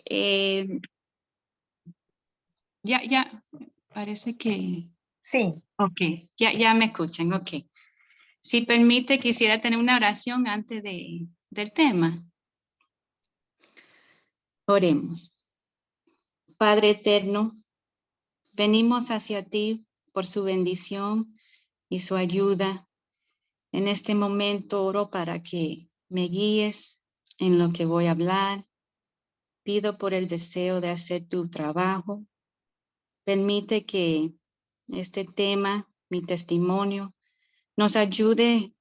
Eh, ya, parece que... Sí. Ok, ya me escuchan, ok. Si permite, quisiera tener una oración antes del tema. Oremos. Padre eterno, venimos hacia ti por su bendición y su ayuda. En este momento oro para que me guíes en lo que voy a hablar. Pido por el deseo de hacer tu trabajo. Permite que este tema, mi testimonio, nos ayude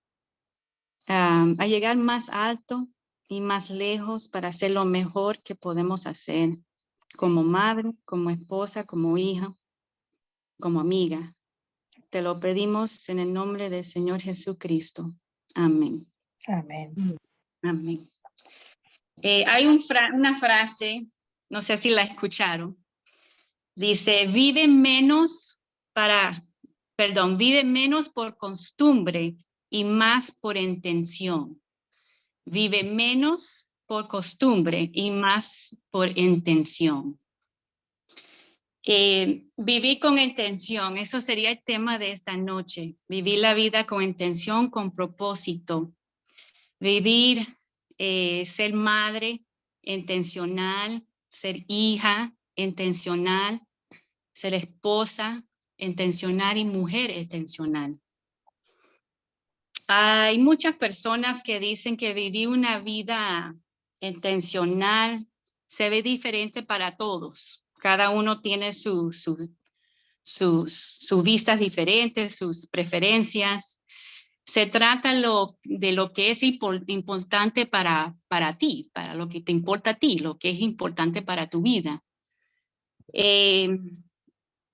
a llegar más alto y más lejos para hacer lo mejor que podemos hacer como madre, como esposa, como hija, como amiga. Te lo pedimos en el nombre del Señor Jesucristo. Amén. Amén. Amén. Hay una frase, no sé si la escucharon, dice, vive menos por costumbre y más por intención. Vive menos por costumbre y más por intención. Vivir con intención, eso sería el tema de esta noche. Vivir la vida con intención, con propósito. Vivir, ser madre intencional, ser hija intencional, ser esposa intencional y mujer intencional. Hay muchas personas que dicen que vivir una vida intencional se ve diferente para todos. Cada uno tiene sus vistas diferentes, sus preferencias. Se trata de lo que es importante para ti, para lo que te importa a ti, lo que es importante para tu vida.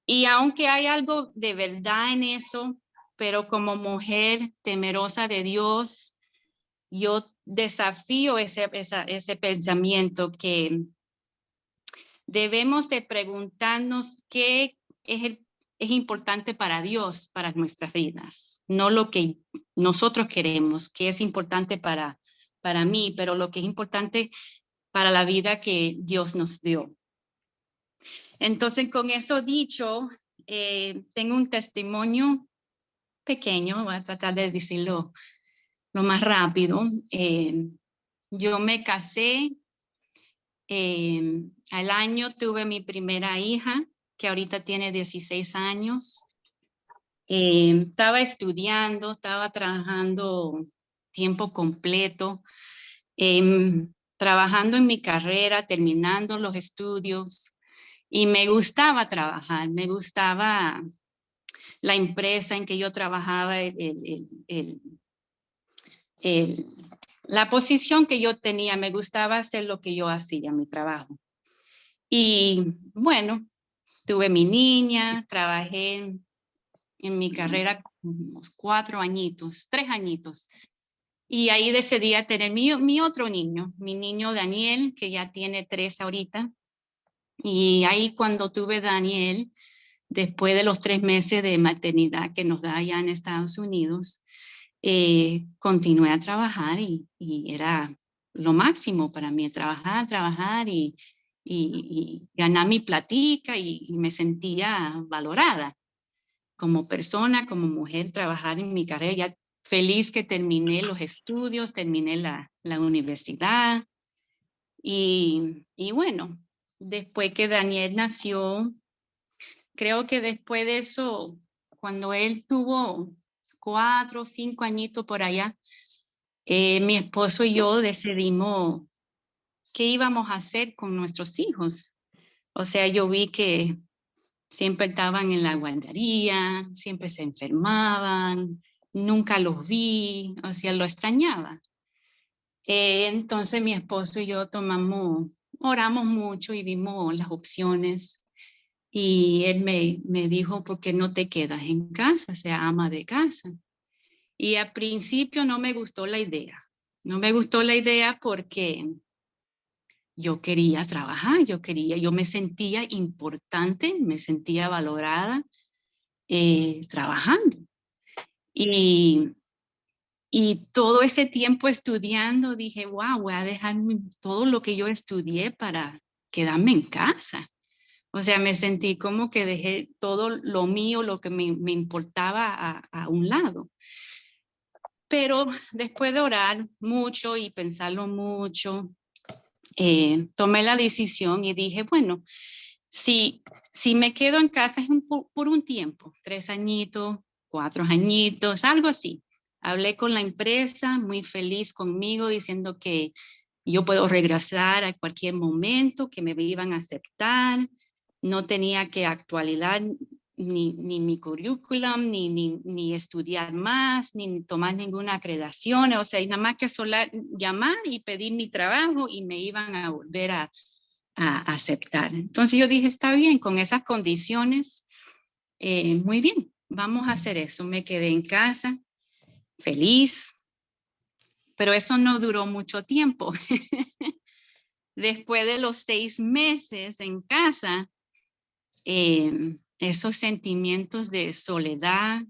Y aunque hay algo de verdad en eso, pero como mujer temerosa de Dios, yo desafío ese pensamiento que debemos de preguntarnos qué es importante para Dios, para nuestras vidas, no lo que nosotros queremos, qué es importante para mí, pero lo que es importante para la vida que Dios nos dio. Entonces, con eso dicho, tengo un testimonio pequeño, voy a tratar de decirlo lo más rápido. Yo me casé, al año tuve mi primera hija, que ahorita tiene 16 años. Estaba estudiando, estaba trabajando tiempo completo, trabajando en mi carrera, terminando los estudios, y me gustaba trabajar, me gustaba la empresa en que yo trabajaba, la posición que yo tenía, me gustaba hacer lo que yo hacía, mi trabajo. Y bueno, tuve mi niña, trabajé en mi carrera unos 4 añitos, 3 añitos. Y ahí decidí a tener mi otro niño, mi niño Daniel, que ya tiene 3 ahorita. Y ahí cuando tuve Daniel, después de los 3 meses de maternidad que nos da allá en Estados Unidos, continué a trabajar y era lo máximo para mí, trabajar y ganar mi platica y me sentía valorada como persona, como mujer, trabajar en mi carrera. Ya feliz que terminé los estudios, terminé la universidad y bueno, después que Daniel nació, creo que después de eso, cuando él tuvo 4 o 5 añitos por allá, mi esposo y yo decidimos qué íbamos a hacer con nuestros hijos. O sea, yo vi que siempre estaban en la guardería, siempre se enfermaban, nunca los vi, o sea, lo extrañaba. Entonces mi esposo y yo oramos mucho y vimos las opciones. Y él me dijo, ¿por qué no te quedas en casa, sea ama de casa? Y al principio no me gustó la idea. No me gustó la idea porque yo quería trabajar, yo me sentía importante, me sentía valorada trabajando. Y todo ese tiempo estudiando, dije, wow, voy a dejar todo lo que yo estudié para quedarme en casa. O sea, me sentí como que dejé todo lo mío, lo que me importaba a un lado. Pero después de orar mucho y pensarlo mucho, tomé la decisión y dije, bueno, si me quedo en casa es por un tiempo, 3 añitos, 4 añitos, algo así. Hablé con la empresa, muy feliz conmigo, diciendo que yo puedo regresar a cualquier momento, que me iban a aceptar. No tenía que actualizar ni mi currículum, ni estudiar más, ni tomar ninguna acreditación. O sea, y nada más que llamar y pedir mi trabajo y me iban a volver a aceptar. Entonces yo dije, está bien, con esas condiciones, muy bien, vamos a hacer eso. Me quedé en casa, feliz, pero eso no duró mucho tiempo. Después de los 6 meses en casa, esos sentimientos de soledad,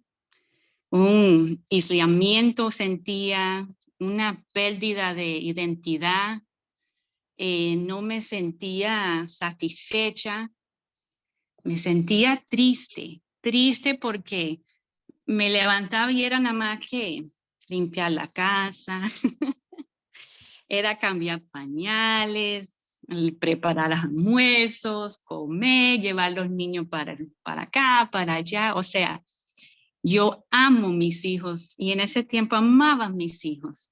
un aislamiento sentía, una pérdida de identidad, no me sentía satisfecha, me sentía triste porque me levantaba y era nada más que limpiar la casa, era cambiar pañales, preparar almuerzos, comer, llevar los niños para acá, para allá. O sea, yo amo mis hijos y en ese tiempo amaba a mis hijos,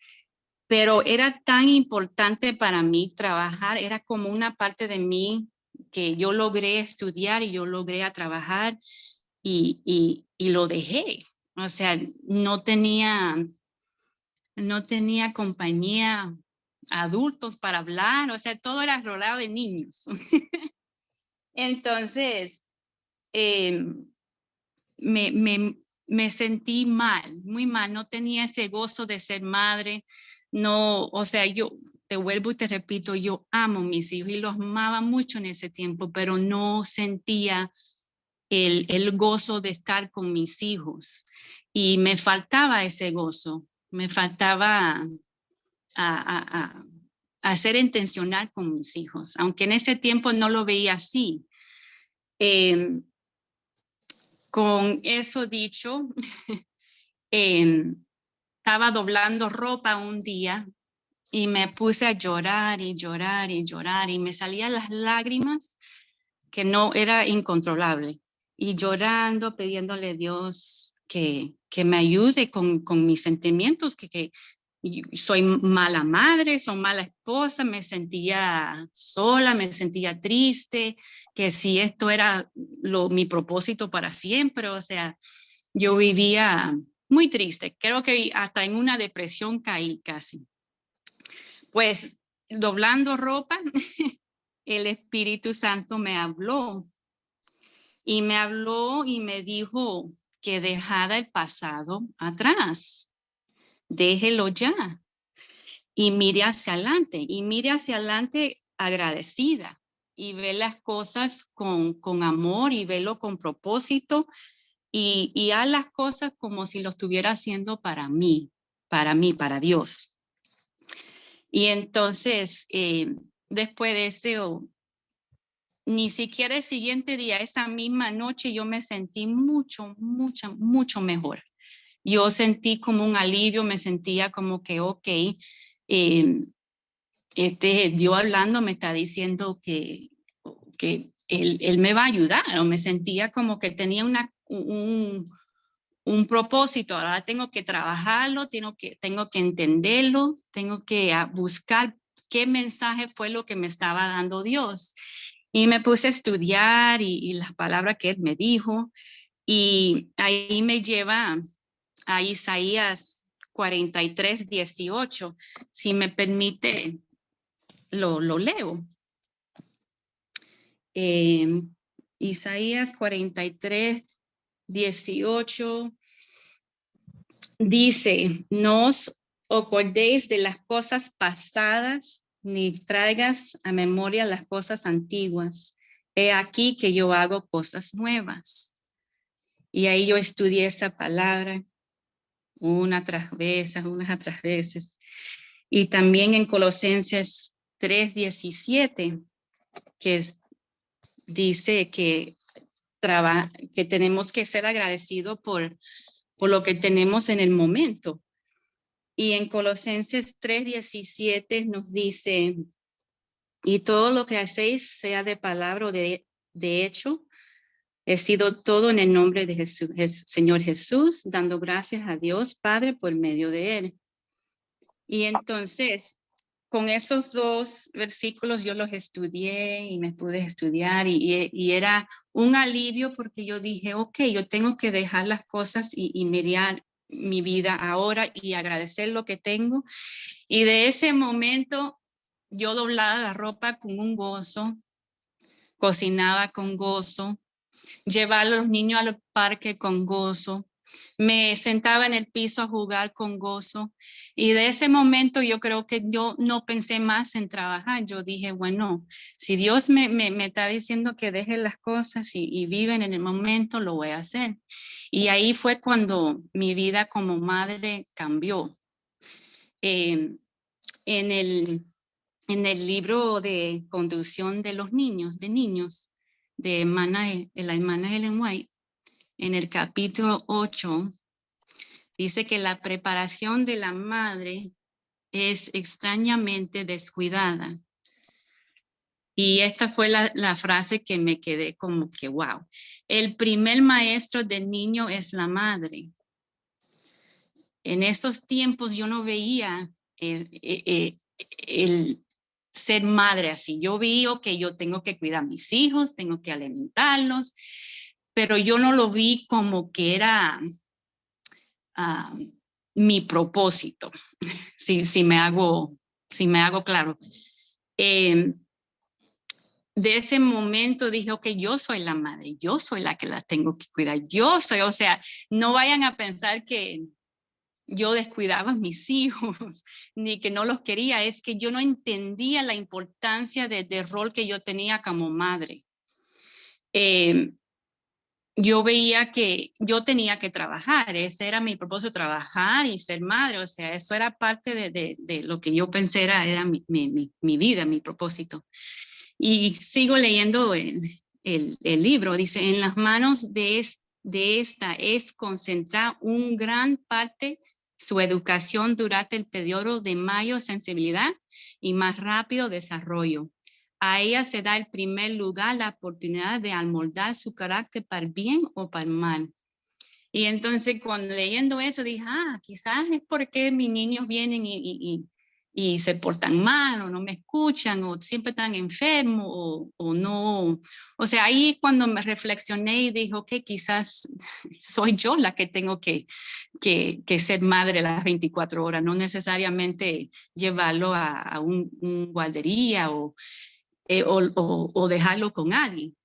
pero era tan importante para mí trabajar, era como una parte de mí que yo logré estudiar y yo logré a trabajar y lo dejé. O sea, no tenía compañía, adultos para hablar, o sea, todo era rodeado de niños. Entonces, eh, me sentí mal, muy mal, no tenía ese gozo de ser madre, no, o sea, yo te vuelvo y te repito, yo amo a mis hijos y los amaba mucho en ese tiempo, pero no sentía el gozo de estar con mis hijos y me faltaba ese gozo, me faltaba a ser intencional con mis hijos, aunque en ese tiempo no lo veía así. Eh, con eso dicho, estaba doblando ropa un día y me puse a llorar y llorar y llorar y me salían las lágrimas que no era incontrolable y llorando, pidiéndole a Dios que me ayude con mis sentimientos, que soy mala madre, soy mala esposa, me sentía sola, me sentía triste, que si esto era mi propósito para siempre, o sea, yo vivía muy triste, creo que hasta en una depresión caí casi. Pues doblando ropa, el Espíritu Santo me habló y me dijo que dejara el pasado atrás, déjelo ya y mire hacia adelante agradecida y ve las cosas con amor y velo con propósito y haz las cosas como si lo estuviera haciendo para Dios. Y entonces, después de eso, ni siquiera el siguiente día, esa misma noche, yo me sentí mucho mejor. Yo sentí como un alivio, me sentía como que, ok, Dios hablando me está diciendo que él me va a ayudar, o me sentía como que tenía un propósito, ahora tengo que trabajarlo, tengo que entenderlo, tengo que buscar qué mensaje fue lo que me estaba dando Dios. Y me puse a estudiar y las palabras que él me dijo, y ahí me lleva a Isaías 43:18. Si me permite, lo leo. Isaías 43:18 dice, no os acordéis de las cosas pasadas, ni traigas a memoria las cosas antiguas. He aquí que yo hago cosas nuevas. Y ahí yo estudié esa palabra unas tras veces. Y también en Colosenses 3:17 dice que tenemos que ser agradecidos por lo que tenemos en el momento. Y en Colosenses 3:17 nos dice, y todo lo que hacéis, sea de palabra o de hecho, he sido todo en el nombre de Jesús, Señor Jesús, dando gracias a Dios Padre por medio de él. Y entonces, con esos dos versículos yo los estudié y me pude estudiar y era un alivio porque yo dije, ok, yo tengo que dejar las cosas y mirar mi vida ahora y agradecer lo que tengo. Y de ese momento yo doblaba la ropa con un gozo, cocinaba con gozo, llevaba a los niños al parque con gozo, me sentaba en el piso a jugar con gozo. Y de ese momento yo creo que yo no pensé más en trabajar. Yo dije, bueno, si Dios me está diciendo que deje las cosas y viven en el momento, lo voy a hacer. Y ahí fue cuando mi vida como madre cambió. En el libro de conducción de los niños, de la hermana Ellen White, en el capítulo 8, dice que la preparación de la madre es extrañamente descuidada. Y esta fue la frase que me quedé como que, wow, el primer maestro del niño es la madre. En esos tiempos yo no veía el ser madre así. Yo vi que yo tengo que cuidar a mis hijos, tengo que alimentarlos, pero yo no lo vi como que era mi propósito, si me hago claro. De ese momento dije, ok, yo soy la madre, yo soy la que la tengo que cuidar, yo soy, o sea, no vayan a pensar que yo descuidaba a mis hijos, ni que no los quería, es que yo no entendía la importancia del rol que yo tenía como madre. Yo veía que yo tenía que trabajar, ese era mi propósito, trabajar y ser madre, o sea, eso era parte de lo que yo pensé era mi vida, mi propósito. Y sigo leyendo el libro, dice, en las manos de esta es concentrar un gran parte su educación durante el periodo de mayor sensibilidad y más rápido desarrollo. A ella se da el primer lugar la oportunidad de amoldar su carácter para el bien o para el mal. Y entonces cuando leyendo eso dije, quizás es porque mis niños vienen y se portan mal o no me escuchan o siempre están enfermos o no. O sea, ahí cuando me reflexioné y dije, ok, quizás soy yo la que tengo que ser madre las 24 horas, no necesariamente llevarlo a un guardería o dejarlo con alguien.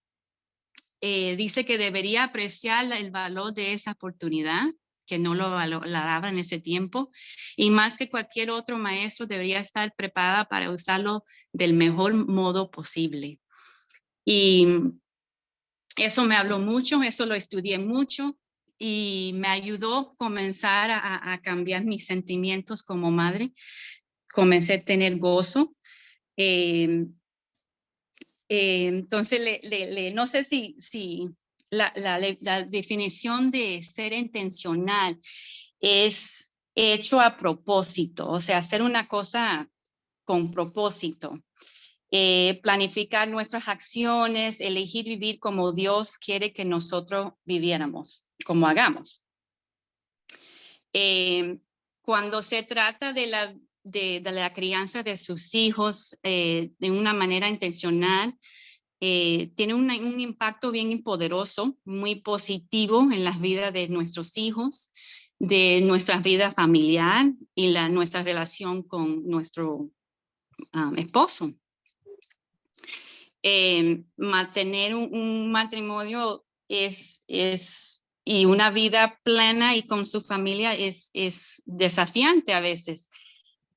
Dice que debería apreciar el valor de esa oportunidad, que no lo valoraba en ese tiempo, y más que cualquier otro maestro debería estar preparada para usarlo del mejor modo posible. Y eso me habló mucho, eso lo estudié mucho y me ayudó a comenzar a cambiar mis sentimientos como madre. Comencé a tener gozo. Entonces, no sé si la definición de ser intencional es hecho a propósito, o sea, hacer una cosa con propósito. Planificar nuestras acciones, elegir vivir como Dios quiere que nosotros viviéramos, como hagamos. Cuando se trata de la crianza de sus hijos de una manera intencional, tiene un impacto bien poderoso, muy positivo en las vidas de nuestros hijos, de nuestra vida familiar y nuestra relación con nuestro esposo. Mantener un matrimonio y una vida plena y con su familia es desafiante a veces,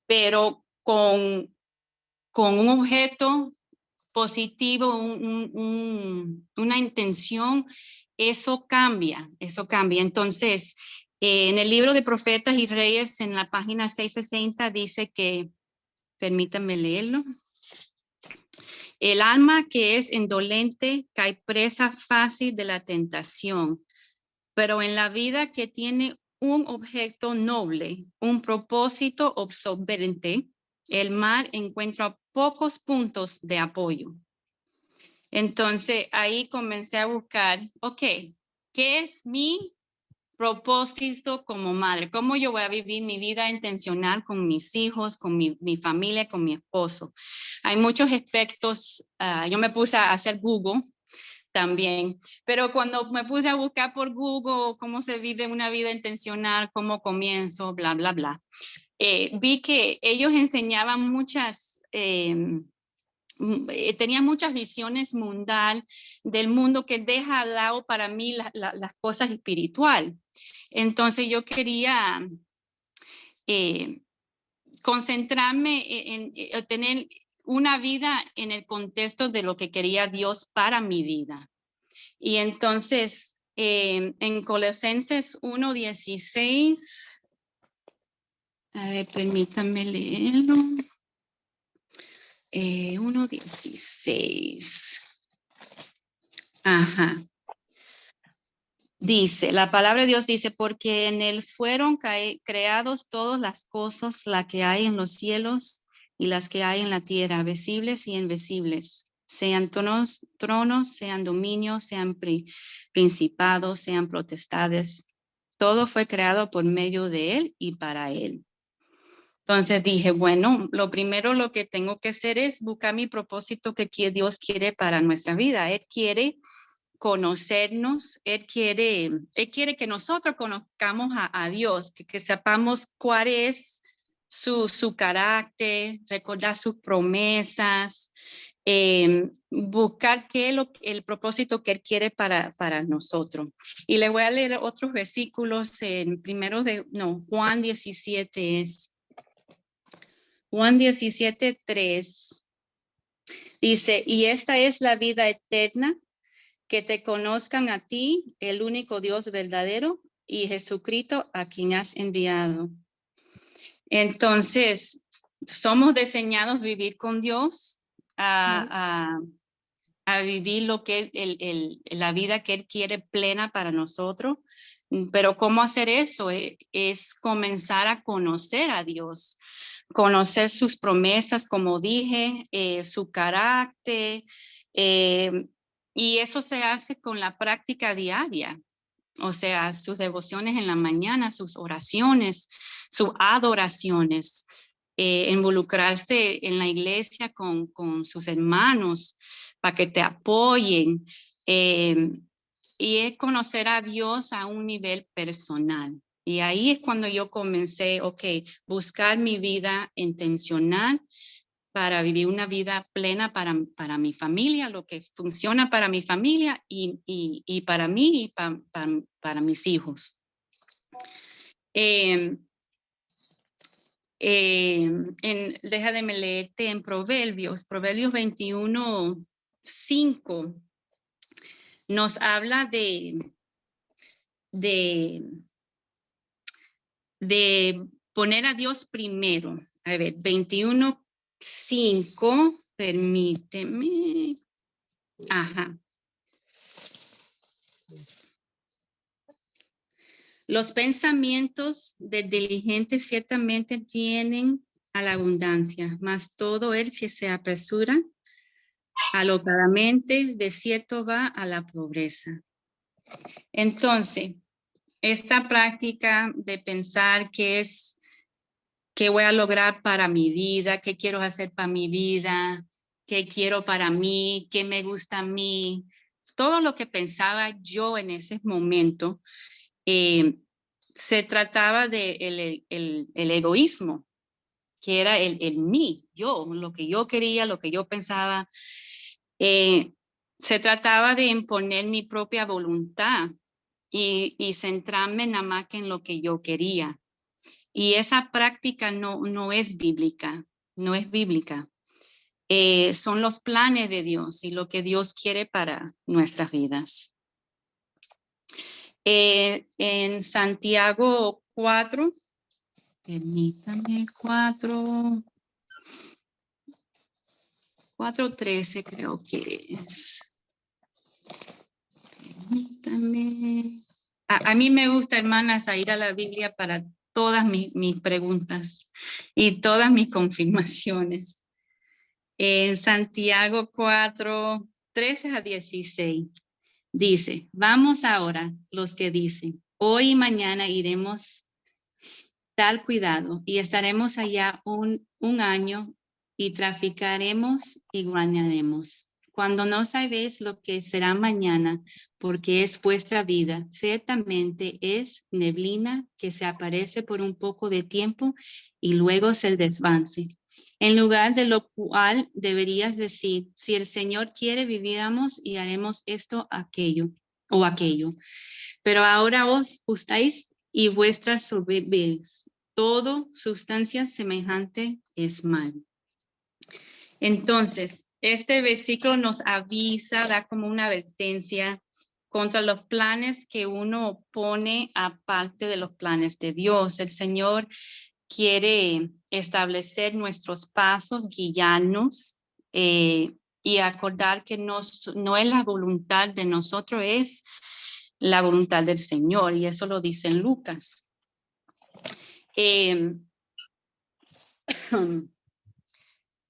pero con un objeto positivo, una intención, eso cambia. Entonces, en el libro de Profetas y Reyes, en la página 660, dice que, permítanme leerlo, El alma que es indolente cae presa fácil de la tentación, pero en la vida que tiene un objeto noble, un propósito absorbente, el mal encuentra pocos puntos de apoyo. Entonces ahí comencé a buscar, ok, ¿qué es mi propósito como madre? ¿Cómo yo voy a vivir mi vida intencional con mis hijos, con mi familia, con mi esposo? Hay muchos aspectos. Yo me puse a hacer Google también, pero cuando me puse a buscar por Google cómo se vive una vida intencional, cómo comienzo, bla, bla, bla, vi que ellos enseñaban muchas... tenía muchas visiones mundial del mundo que deja al lado para mí las cosas espirituales. Entonces yo quería concentrarme en tener una vida en el contexto de lo que quería Dios para mi vida. Y entonces en Colosenses 1:16, a ver, permítanme leerlo. 1:16. Ajá. Dice, la palabra de Dios dice, porque en él fueron creados todas las cosas, las que hay en los cielos y las que hay en la tierra, visibles y invisibles, sean tronos, sean dominios, sean principados, sean potestades. Todo fue creado por medio de él y para él. Entonces dije, bueno, lo primero lo que tengo que hacer es buscar mi propósito que Dios quiere para nuestra vida. Él quiere conocernos, Él quiere que nosotros conozcamos a Dios, que sepamos cuál es su carácter, recordar sus promesas, buscar qué es el propósito que Él quiere para nosotros. Y le voy a leer otros versículos en Juan 17 es. Juan 17:3 dice, y esta es la vida eterna, que te conozcan a ti, el único Dios verdadero, y Jesucristo a quien has enviado. Entonces, somos diseñados vivir con Dios, a vivir lo que la vida que Él quiere plena para nosotros. Pero ¿cómo hacer eso? Es comenzar a conocer a Dios, conocer sus promesas, como dije, su carácter, y eso se hace con la práctica diaria. O sea, sus devociones en la mañana, sus oraciones, sus adoraciones, involucrarse en la iglesia con sus hermanos para que te apoyen. Y es conocer a Dios a un nivel personal. Y ahí es cuando yo comencé, buscar mi vida intencional para vivir una vida plena para mi familia, lo que funciona para mi familia y para mí y para mis hijos. Déjame leerte en Proverbios 21:5 nos habla de poner a Dios primero. A ver, 21:5, permíteme. Ajá. Los pensamientos del diligente ciertamente tienen a la abundancia, mas todo el que se apresura alocadamente, de cierto va a la pobreza. Entonces, esta práctica de pensar qué voy a lograr para mi vida, qué quiero hacer para mi vida, qué quiero para mí, qué me gusta a mí, todo lo que pensaba yo en ese momento, se trataba de el egoísmo, que era el mí, yo, lo que yo quería, lo que yo pensaba. Se trataba de imponer mi propia voluntad y centrarme nada más que en lo que yo quería. Y esa práctica no es bíblica, no es bíblica. Son los planes de Dios y lo que Dios quiere para nuestras vidas. En Santiago 4, permítame, 4. 4:13 creo que es. Permítame. A mí me gusta, hermanas, a ir a la Biblia para todas mis preguntas y todas mis confirmaciones. En Santiago 4:13-16 dice, vamos ahora los que dicen, hoy y mañana iremos tal cuidado y estaremos allá un año y traficaremos y ganaremos. Cuando no sabéis lo que será mañana, porque es vuestra vida, ciertamente es neblina que se aparece por un poco de tiempo y luego se desvanece. En lugar de lo cual deberías decir, si el Señor quiere, viviremos y haremos esto, aquello o aquello. Pero ahora os gustáis y vuestras soberbias. Todo sustancia semejante es mal. Entonces, este versículo nos avisa, da como una advertencia contra los planes que uno pone aparte de los planes de Dios. El Señor quiere establecer nuestros pasos, guiarnos y acordar que no es la voluntad de nosotros, es la voluntad del Señor, y eso lo dice en Lucas.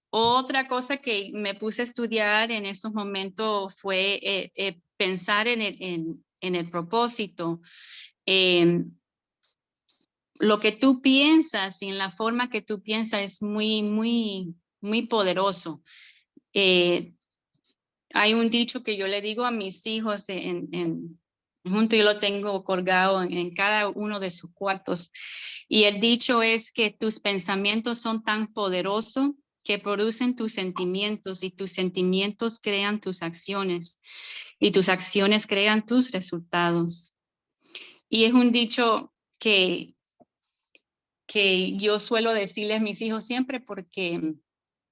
Otra cosa que me puse a estudiar en estos momentos fue pensar en el propósito. Lo que tú piensas y en la forma que tú piensas es muy poderoso. Hay un dicho que yo le digo a mis hijos junto, yo lo tengo colgado en cada uno de sus cuartos. Y el dicho es que tus pensamientos son tan poderosos que producen tus sentimientos y tus sentimientos crean tus acciones y tus acciones crean tus resultados. Y es un dicho que yo suelo decirle a mis hijos siempre porque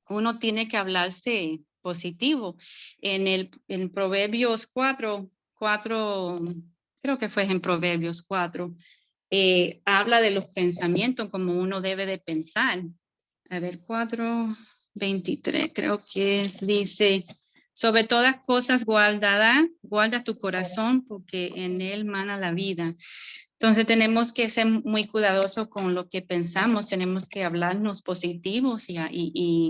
uno tiene que hablarse positivo. En Proverbios 4, creo que fue en Proverbios 4, habla de los pensamientos como uno debe de pensar. A ver, 4:23 creo que dice, sobre todas cosas guarda tu corazón porque en él mana la vida. Entonces tenemos que ser muy cuidadosos con lo que pensamos, tenemos que hablarnos positivos y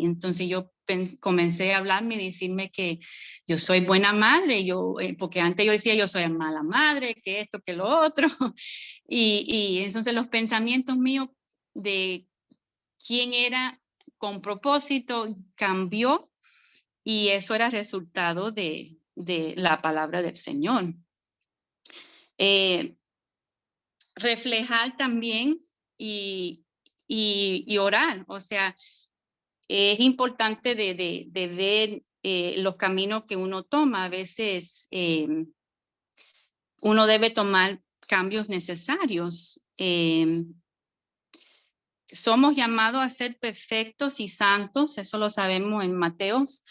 entonces yo comencé a hablarme y decirme que yo soy buena madre, porque antes yo decía yo soy mala madre, que esto, que lo otro, y entonces los pensamientos míos de quién era con propósito cambió y eso era resultado de la palabra del Señor. Reflejar también y orar, o sea, es importante de ver los caminos que uno toma. A veces uno debe tomar cambios necesarios. Somos llamados a ser perfectos y santos, eso lo sabemos en Mateos,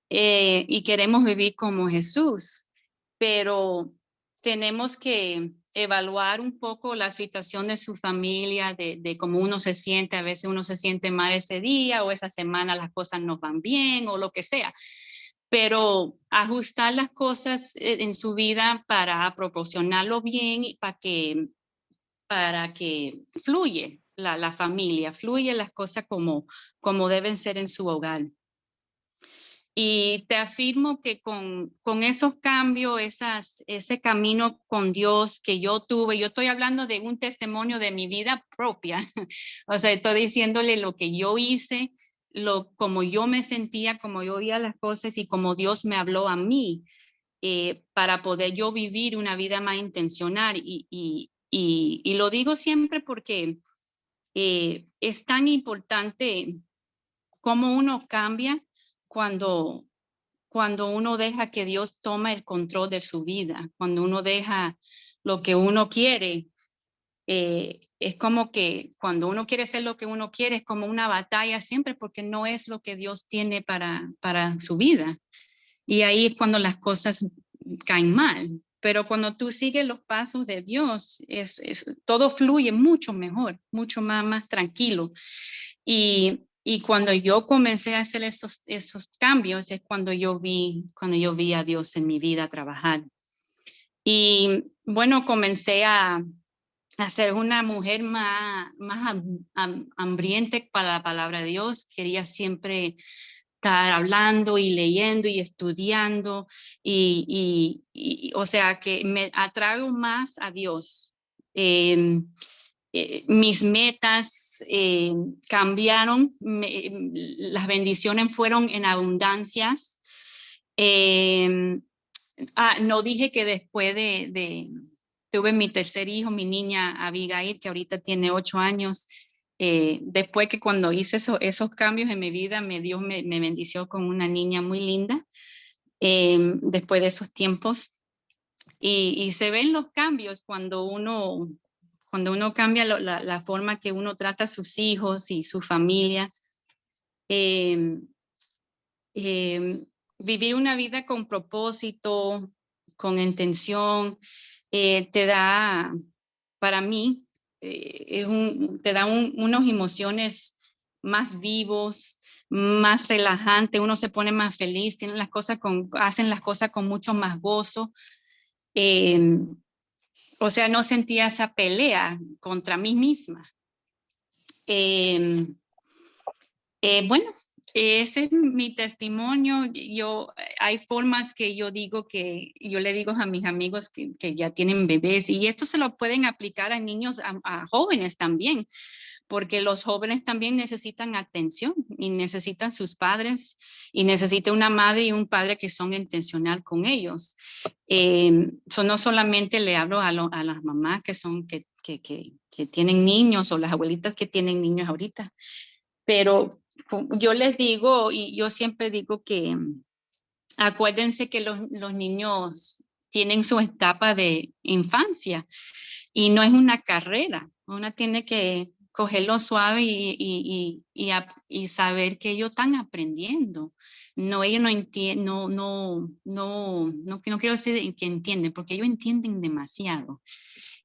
y queremos vivir como Jesús, pero tenemos que evaluar un poco la situación de su familia, de cómo uno se siente. A veces uno se siente mal ese día o esa semana las cosas no van bien o lo que sea, pero ajustar las cosas en su vida para proporcionarlo bien y para que fluye la familia, fluye las cosas como deben ser en su hogar. Y te afirmo que con esos cambios, ese camino con Dios que yo tuve, yo estoy hablando de un testimonio de mi vida propia, o sea, estoy diciéndole lo que yo hice, como yo me sentía, como yo oía las cosas y como Dios me habló a mí, para poder yo vivir una vida más intencional. Y lo digo siempre porque es tan importante cómo uno cambia cuando uno deja que Dios tome el control de su vida, cuando uno deja lo que uno quiere. Es como que cuando uno quiere hacer lo que uno quiere, es como una batalla siempre porque no es lo que Dios tiene para su vida. Y ahí es cuando las cosas caen mal. Pero cuando tú sigues los pasos de Dios, todo fluye mucho mejor, mucho más tranquilo. Y Y cuando yo comencé a hacer esos cambios es cuando yo vi a Dios en mi vida trabajar. Y bueno, comencé a ser una mujer más hambriente para la palabra de Dios. Quería siempre estar hablando y leyendo y estudiando o sea que me atraigo más a Dios. Mis metas cambiaron, las bendiciones fueron en abundancias. No dije que después tuve mi tercer hijo, mi niña Abigail, que ahorita tiene 8 años. Después que cuando hice esos cambios en mi vida, Dios me bendició con una niña muy linda después de esos tiempos. Y se ven los cambios cuando uno cambia la forma que uno trata a sus hijos y su familia. Eh, Vivir una vida con propósito, con intención, te da, para mí, te da unas emociones más vivos, más relajantes, uno se pone más feliz, hacen las cosas con mucho más gozo. O sea, no sentía esa pelea contra mí misma. Bueno, ese es mi testimonio. Hay formas que yo le digo a mis amigos que ya tienen bebés, y esto se lo pueden aplicar a niños, a jóvenes también, porque los jóvenes también necesitan atención y necesitan sus padres y necesitan una madre y un padre que son intencional con ellos. No solamente le hablo a las mamás que tienen niños, o las abuelitas que tienen niños ahorita, pero yo les digo, y yo siempre digo que acuérdense que los niños tienen su etapa de infancia y no es una carrera. Uno tiene que cogerlo suave y saber que ellos están aprendiendo. No, ellos no entienden, no quiero decir que entienden, porque ellos entienden demasiado.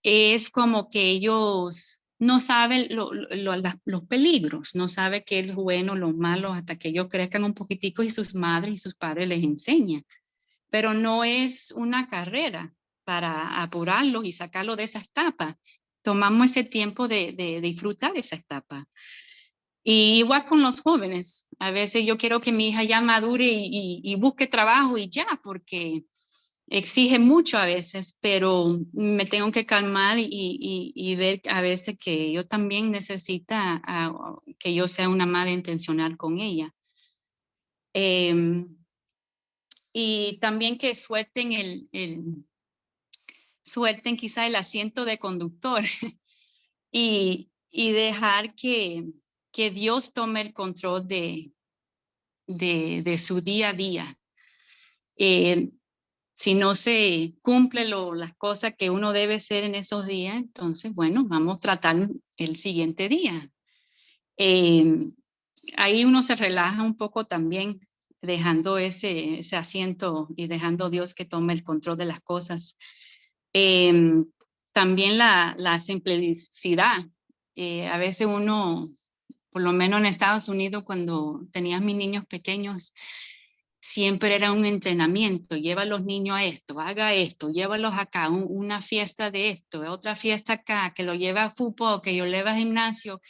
Es como que ellos no saben los peligros, no saben qué es bueno, lo malo, hasta que ellos crezcan un poquitico y sus madres y sus padres les enseñan. Pero no es una carrera para apurarlos y sacarlos de esa etapa. Tomamos ese tiempo de disfrutar esa etapa. Y igual con los jóvenes. A veces yo quiero que mi hija ya madure y busque trabajo y ya, porque exige mucho a veces, pero me tengo que calmar y ver a veces que yo también necesita que yo sea una madre intencional con ella. Y también que suelten quizá el asiento de conductor y dejar que Dios tome el control de su día a día. Si no se cumple las cosas que uno debe hacer en esos días, entonces, bueno, vamos a tratar el siguiente día. Ahí uno se relaja un poco también, dejando ese asiento y dejando a Dios que tome el control de las cosas. También la simplicidad. A veces uno, por lo menos en Estados Unidos, cuando tenías mis niños pequeños, siempre era un entrenamiento. Lleva a los niños a esto, haga esto, llévalos acá, una fiesta de esto, otra fiesta acá, que lo lleva a fútbol, que yo lleva a gimnasio.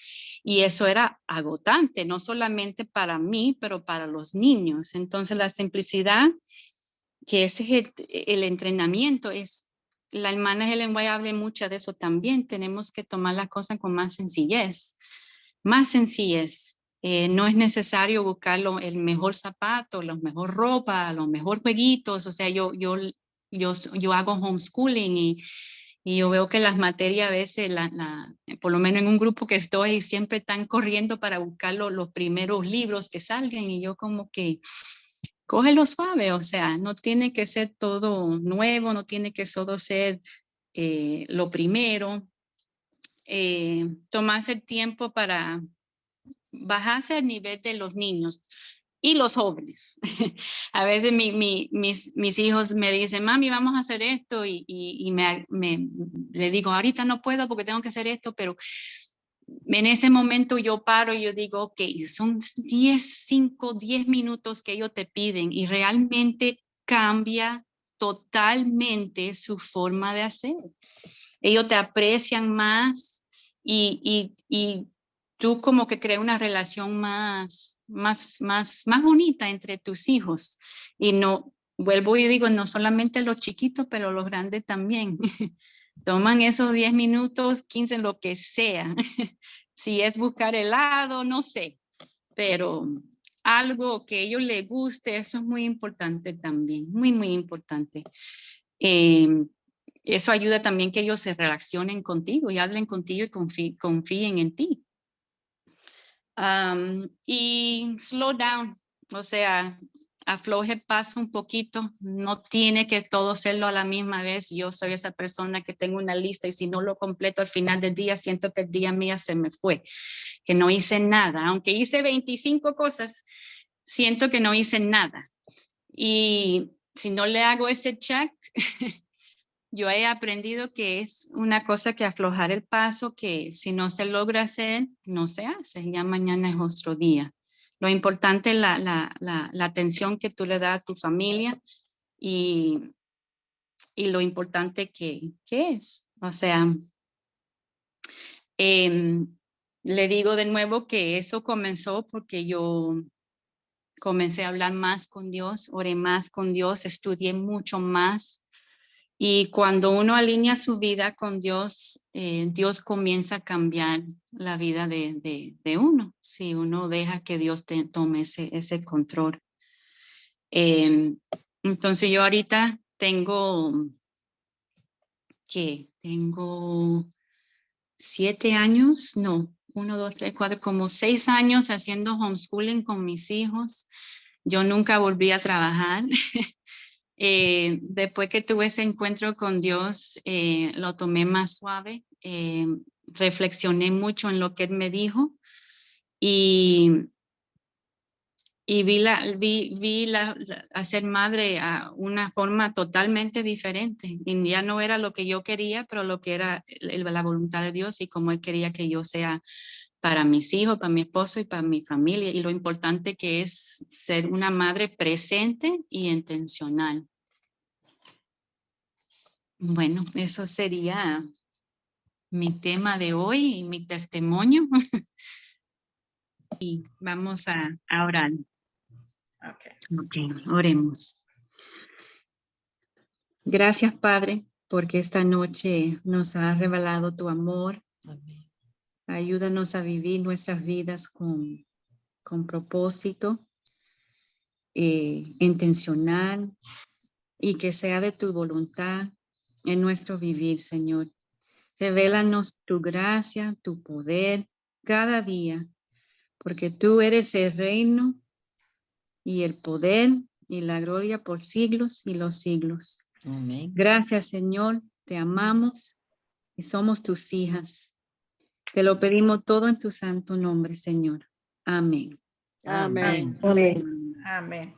Y eso era agotante, no solamente para mí, pero para los niños. Entonces la simplicidad, que ese es el entrenamiento, la hermana Helen White habla mucho de eso también. Tenemos que tomar las cosas con más sencillez, más sencillez. No es necesario buscar el mejor zapato, la mejor ropa, los mejores jueguitos. O sea, yo hago homeschooling y yo veo que las materias a veces, por lo menos en un grupo que estoy, siempre están corriendo para buscar los primeros libros que salgan, y yo como que cógelo suave. O sea, no tiene que ser todo nuevo, no tiene que solo ser lo primero. Tomarse el tiempo para bajarse al nivel de los niños y los jóvenes. A veces mis hijos me dicen, mami, vamos a hacer esto, y le digo, ahorita no puedo porque tengo que hacer esto, pero en ese momento yo paro y yo digo, ok, son 10 minutos que ellos te piden y realmente cambia totalmente su forma de hacer. Ellos te aprecian más y tú como que creas una relación más bonita entre tus hijos. Y no, vuelvo y digo, no solamente los chiquitos, pero los grandes también. Toman esos 10 minutos, 15, lo que sea. Si es buscar helado, no sé, pero algo que a ellos les guste, eso es muy importante también, muy importante. Eso ayuda también que ellos se relacionen contigo y hablen contigo y confíen en ti. Y slow down, o sea, afloje paso un poquito, no tiene que todo hacerlo a la misma vez. Yo soy esa persona que tengo una lista y si no lo completo al final del día, siento que el día mío se me fue, que no hice nada. Aunque hice 25 cosas, siento que no hice nada. Y si no le hago ese check, yo he aprendido que es una cosa que aflojar el paso, que si no se logra hacer, no se hace, ya mañana es otro día. Lo importante es la atención que tú le das a tu familia y lo importante que es. O sea, le digo de nuevo que eso comenzó porque yo comencé a hablar más con Dios, oré más con Dios, estudié mucho más. Y cuando uno alinea su vida con Dios, Dios comienza a cambiar la vida de uno, si uno deja que Dios tome ese control. Entonces yo ahorita tengo 7 años, no, 1, 2, 3, 4, como 6 años haciendo homeschooling con mis hijos. Yo nunca volví a trabajar. Después que tuve ese encuentro con Dios, lo tomé más suave, reflexioné mucho en lo que Él me dijo y vi a ser madre a una forma totalmente diferente. Y ya no era lo que yo quería, pero lo que era la voluntad de Dios y como Él quería que yo sea para mis hijos, para mi esposo y para mi familia. Y lo importante que es ser una madre presente y intencional. Bueno, eso sería mi tema de hoy y mi testimonio. Y vamos a orar. Ok, oremos. Gracias, Padre, porque esta noche nos has revelado tu amor. Amén. Ayúdanos a vivir nuestras vidas con propósito, intencional, y que sea de tu voluntad en nuestro vivir, Señor. Revélanos tu gracia, tu poder cada día, porque tú eres el reino y el poder y la gloria por siglos y los siglos. Amén. Gracias, Señor, te amamos y somos tus hijas. Te lo pedimos todo en tu santo nombre, Señor. Amén. Amén. Amén. Amén.